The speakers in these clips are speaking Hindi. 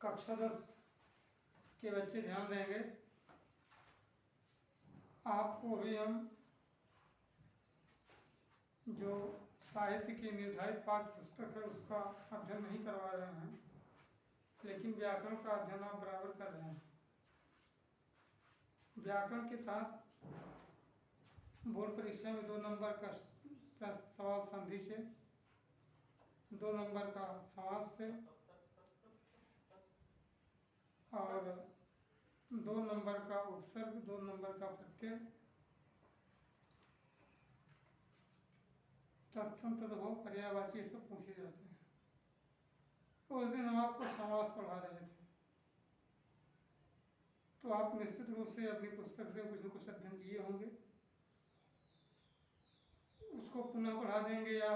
कक्षा 10 के बच्चे ध्यान देंगे। आपको भी हम जो साहित्य की निर्धारित पाठ्य पुस्तक है उसका अध्ययन नहीं करवा रहे हैं, लेकिन व्याकरण का अध्ययन आप बराबर कर रहे हैं। व्याकरण के तहत बोर्ड परीक्षा में 2 नंबर का सवाल संधि से, 2 नंबर का समास से और 2 नंबर का उपसर्ग, 2 नंबर का प्रत्यय, तत्सम तद्भव पर्यायवाची सब पूछे जाते हैं। उस दिन हम आपको समास पढ़ा रहे थे, तो आप निश्चित रूप से अपनी पुस्तक से कुछ न कुछ अध्ययन किए होंगे। उसको पुनः पढ़ा देंगे या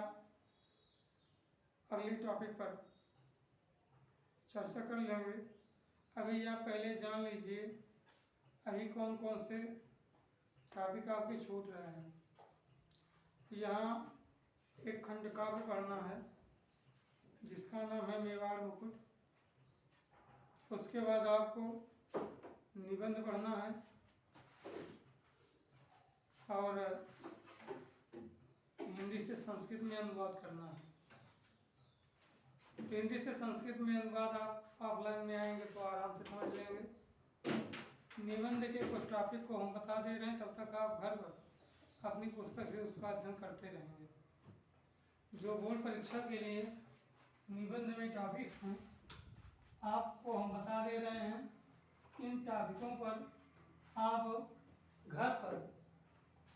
अगले टॉपिक पर चर्चा कर लेंगे। अभी आप पहले जान लीजिए अभी कौन कौन से टॉपिक आपके छूट रहे हैं। यहाँ एक खंड काव्य पढ़ना है जिसका नाम है मेवाड़ मुकुट। उसके बाद आपको निबंध पढ़ना है और हिंदी से संस्कृत में अनुवाद करना है। हिंदी से संस्कृत में अनुवाद आप ऑफलाइन में आएंगे तो आराम से समझ लेंगे। निबंध के कुछ टॉपिक को हम बता दे रहे हैं, तब तक आप घर पर अपनी पुस्तक से उसका अध्ययन करते रहेंगे। जो बोर्ड परीक्षा के लिए निबंध में टॉपिक हैं आपको हम बता दे रहे हैं। इन टॉपिकों पर आप घर पर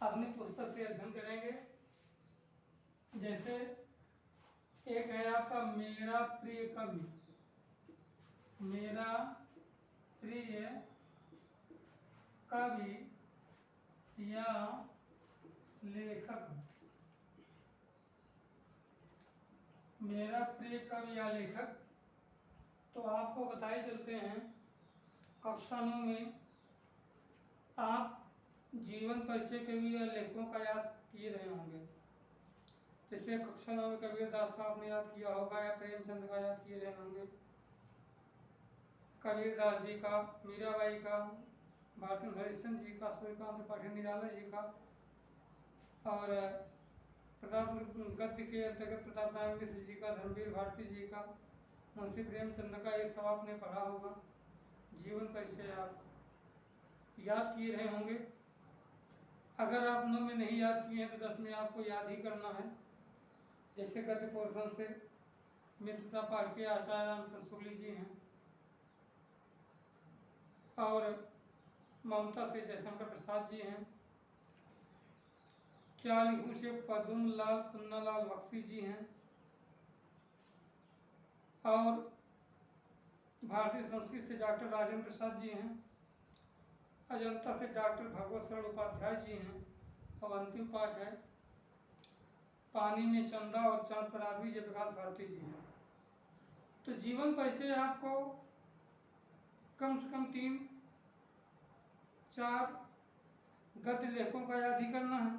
अपनी पुस्तक से अध्ययन करेंगे। जैसे एक है आपका मेरा प्रिय कवि, मेरा प्रिय कवि या लेखक, मेरा प्रिय कवि या लेखक। तो आपको बताए चलते हैं कक्षा 9 में आप जीवन परिचय कवि या लेखकों का याद किए रहे होंगे। जैसे कक्षा 9 में कबीरदास का आपने याद किया होगा या प्रेमचंद का याद किए रहे होंगे, कबीरदास जी का, मीराबाई का, भारतेंदु हरिश्चंद्र जी का, सूर्यकांत पाठक निराला जी का, और प्रताप गद्य के अंतर्गत प्रताप नारायण मिश्र जी का, धर्मवीर भारती जी का, मुंशी प्रेमचंद का, ये सब आपने पढ़ा होगा। जीवन परिचय आप याद किए रहे होंगे। अगर आप 9 में नहीं याद किए हैं तो 10 में आपको याद ही करना है। जैसे गद्य पोर्शन से मित्रता पाठ के आचार्य रामचंद्र शुक्ल जी हैं और ममता से जयशंकर प्रसाद जी हैं। क्या लिखूं से पद्म लाल पुन्नालाल बख्शी जी हैं और भारतीय संस्कृत से डॉक्टर राजेंद्र प्रसाद जी हैं। अजंता से डॉक्टर भगवत शरण उपाध्याय जी हैं। और अंतिम पाठ है पानी में चंदा और चांद पर आदमी जयप्रकाश भारती जी हैं। तो जीवन परिचय आपको कम से कम 3-4 गद्य लेखकों का याद ही करना है।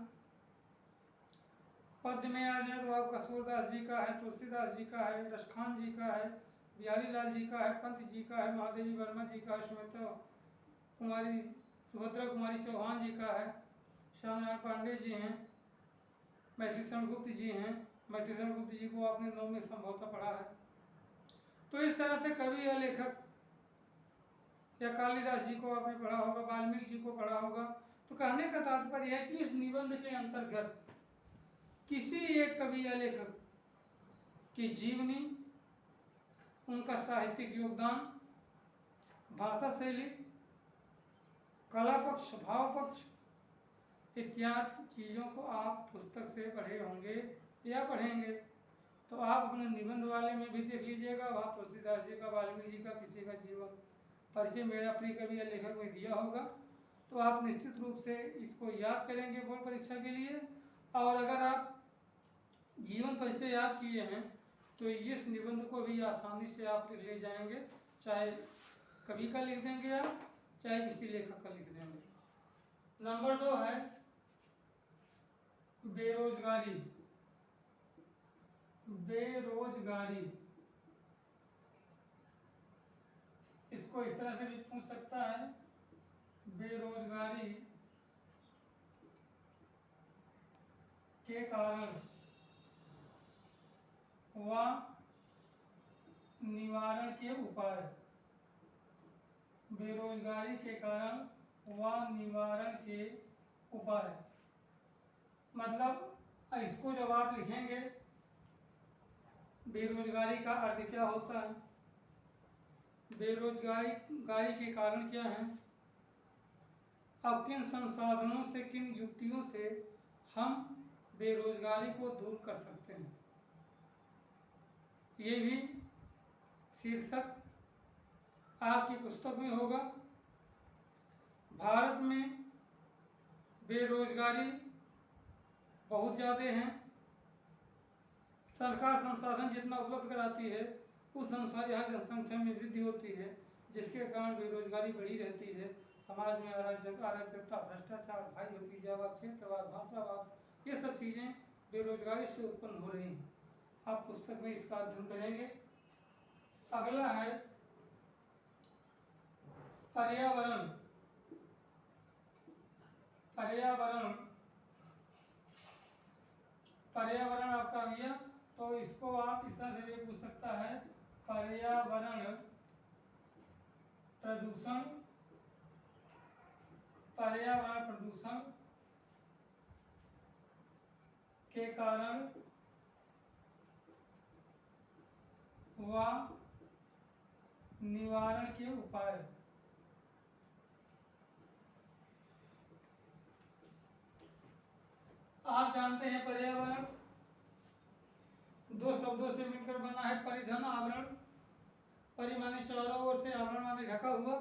पद्य में आ जाए तो आपका सूरदास जी का है, तुलसीदास जी का है, रसखान जी का है, बिहारी लाल जी का है, पंत जी का है, महादेवी वर्मा जी का है, सुभद्रा कुमारी चौहान जी का है, श्यामनारायण पांडे जी हैं, मैथिली शरण गुप्त जी हैं। मैथिली शरण गुप्त जी को आपने 9 में संभवतः पढ़ा है। तो इस तरह से कवि या लेखक या कालिदास जी को आपने पढ़ा होगा, वाल्मीकि जी को पढ़ा होगा। तो कहने का तात्पर्य है कि इस निबंध के अंतर्गत किसी एक कवि या लेखक की जीवनी, उनका साहित्यिक योगदान, भाषा शैली, कला पक्ष, भाव पक्ष इत्यादि चीज़ों को आप पुस्तक से पढ़े होंगे या पढ़ेंगे। तो आप अपने निबंध वाले में भी देख लीजिएगा, वहाँ तुलसीदास जी का, वाल्मीकि जी का, किसी का जीवन परिचय मेरा प्रिय कवि या लेखक में दिया होगा। तो आप निश्चित रूप से इसको याद करेंगे बोर्ड परीक्षा के लिए। और अगर आप जीवन परिचय याद किए हैं तो इस निबंध को भी आसानी से आप लिख ले जाएंगे, चाहे कवि का लिख देंगे आप, चाहे किसी लेखक का लिख देंगे। नंबर 2 है बेरोजगारी। बेरोजगारी इसको इस तरह से भी पूछ सकता है, बेरोजगारी के कारण व निवारण के उपाय। बेरोजगारी के कारण व निवारण के उपाय, मतलब इसको जब आप लिखेंगे, बेरोजगारी का अर्थ क्या होता है, बेरोजगारी के कारण क्या है, अब किन संसाधनों से, किन युक्तियों से हम बेरोजगारी को दूर कर सकते हैं, ये भी शीर्षक आपकी पुस्तक में होगा। भारत में बेरोजगारी बहुत ज़्यादा है। सरकार संसाधन जितना उपलब्ध कराती है उस अनुसार यहाँ जनसंख्या में वृद्धि होती है, जिसके कारण बेरोजगारी बढ़ी रहती है। समाज में अराजकता, भ्रष्टाचार, भाई भतीजावाद, क्षेत्रवाद, भाषावाद, ये सब चीज़ें बेरोजगारी से उत्पन्न हो रही हैं। आप पुस्तक में इसका अध्ययन करेंगे। अगला है पर्यावरण। पर्यावरण आपका भैया, तो इसको आप इस तरह से भी पूछ सकता है, पर्यावरण प्रदूषण के कारण व निवारण के उपाय। आप जानते हैं पर्यावरण दो शब्दों से मिलकर बना है, परिधन, आवरण। परि माने चारों ओर से, आवरण माने ढका हुआ।